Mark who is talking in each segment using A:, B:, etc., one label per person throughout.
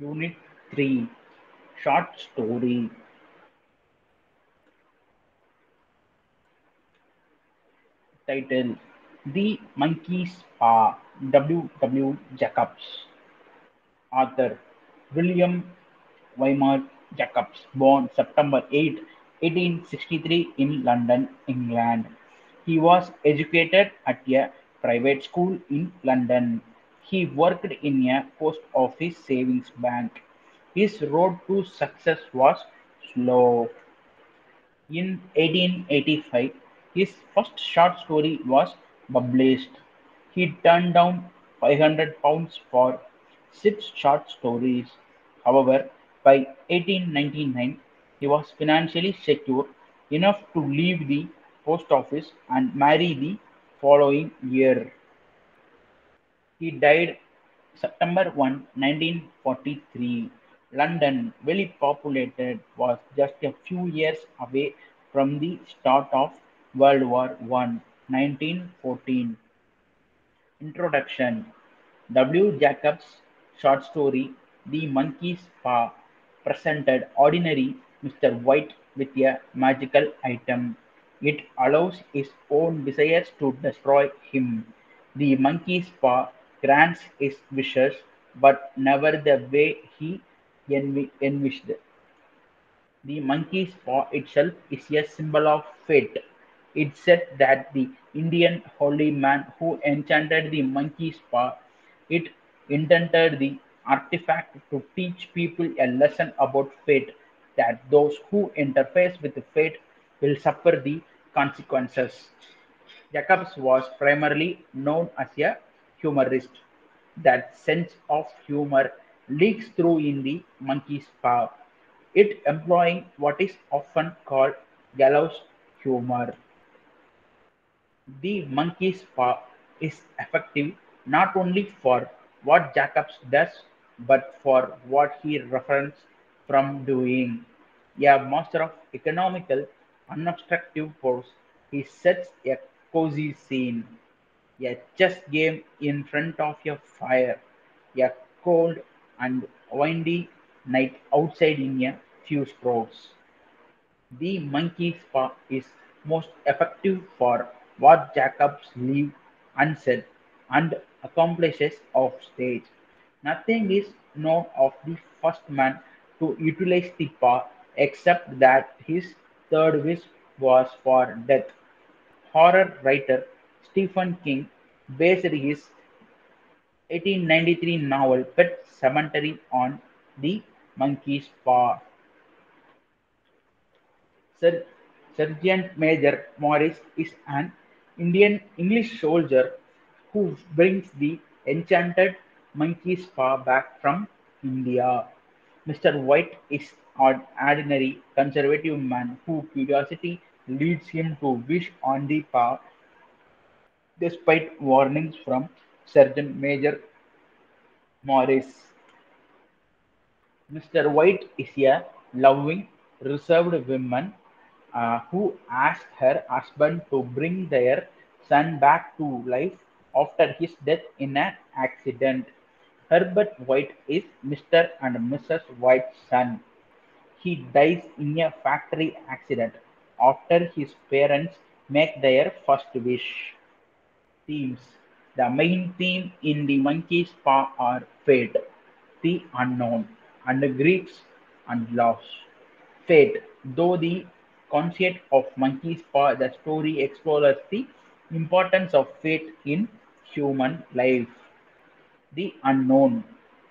A: Unit 3 Short Story Title The Monkey's Paw W. W. Jacobs Author William Weimar Jacobs, born September 8, 1863 in London, England. He was educated at a private school in London. He worked in a post office savings bank. His road to success was slow. In 1885, his first short story was published. He turned down £500 for six short stories. However, by 1899, he was financially secure enough to leave the post office and marry the following year. He died September 1, 1943. London, very populated, was just a few years away from the start of World War One, 1914. Introduction W. Jacobs' short story "The Monkey's Paw" presented ordinary Mr. White with a magical item. It allows his own desires to destroy him. The monkey's paw grants his wishes, but never the way he envisioned. The monkey's paw itself is a symbol of fate. It said that the Indian holy man who enchanted the monkey's paw, it intended the artifact to teach people a lesson about fate, that those who interface with fate will suffer the consequences. Jacobs was primarily known as a humorist. That sense of humor leaks through in the monkey's paw, it employing what is often called gallows humor. The monkey's paw is effective not only for what Jacobs does, but for what he refrains from doing. A master of economical, unobstructive force, he sets a cozy scene, a chess game in front of a fire, a cold and windy night outside in a few strokes. The monkey's paw is most effective for what Jacobs leave unsaid and accomplishes off stage. Nothing is known of the first man to utilize the paw except that his third wish was for death. Horror writer Stephen King based his 1893 novel Pet Sematary on the monkey's paw. Sir Sergeant Major Morris is an Indian English soldier who brings the enchanted monkey's paw back from India. Mr. White is an ordinary conservative man whose curiosity leads him to wish on the paw despite warnings from Sergeant Major Morris. Mr. White is a loving, reserved woman who asked her husband to bring their son back to life after his death in an accident. Herbert White is Mr. and Mrs. White's son. He dies in a factory accident after his parents make their first wish. Themes: the main theme in The Monkey's Paw are fate, the unknown, and griefs and loss. Fate: though the concept of Monkey's Paw, the story explores the importance of fate in human life. The unknown: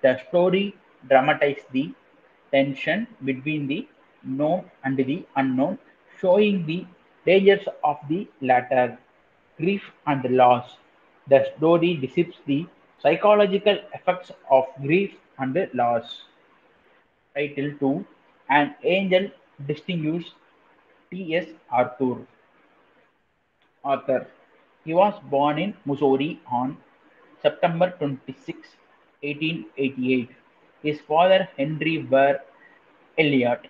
A: the story dramatizes the tension between the known and the unknown, showing the dangers of the latter. Grief and loss: the story depicts the psychological effects of grief and loss. Title 2: An Angel Distinguished T.S. Arthur. Author: he was born in Missouri on September 26, 1888. His father, Henry Burr Elliott,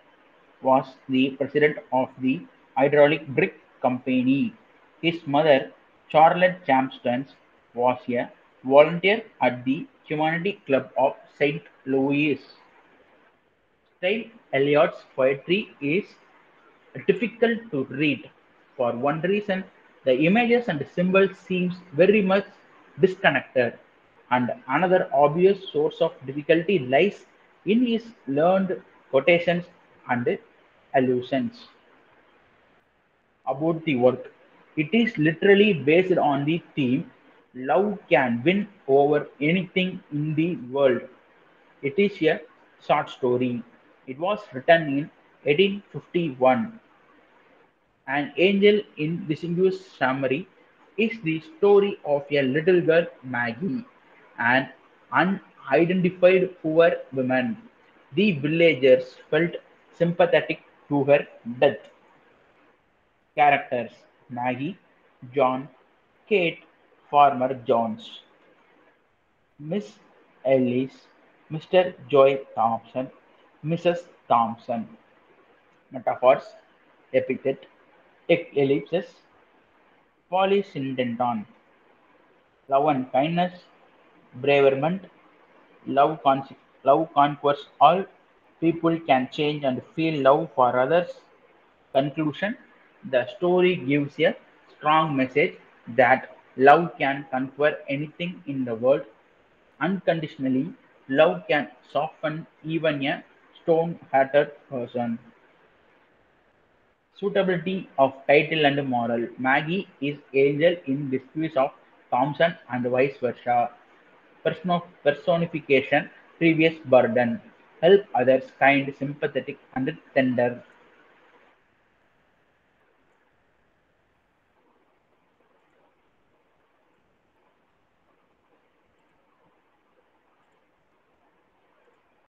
A: was the president of the Hydraulic Brick Company. His mother, Charlotte Champston, was a volunteer at the Humanity Club of Saint Louis. Style Eliot's poetry is difficult to read. For one reason, the images and symbols seems very much disconnected, and another obvious source of difficulty lies in his learned quotations and allusions. About the work, it is literally based on the theme love can win over anything in the world. It is a short story. It was written in 1851. An Angel in Distinguished Summary is the story of a little girl, Maggie, an unidentified poor woman. The villagers felt sympathetic to her death. Characters: Maggie, John, Kate, Farmer Jones, Miss Ellis, Mr. Joy Thompson, Mrs. Thompson. Metaphors: epithet, ellipsis, polysyndeton, love and kindness, braverment, love conquers all, people can change and feel love for others. Conclusion: the story gives a strong message that love can conquer anything in the world unconditionally. Love can soften even a stone-hearted person. Suitability of title and moral: Maggie is Angel in disguise of Thompson and vice versa. Personification: previous burden. Help others, kind, sympathetic, and tender.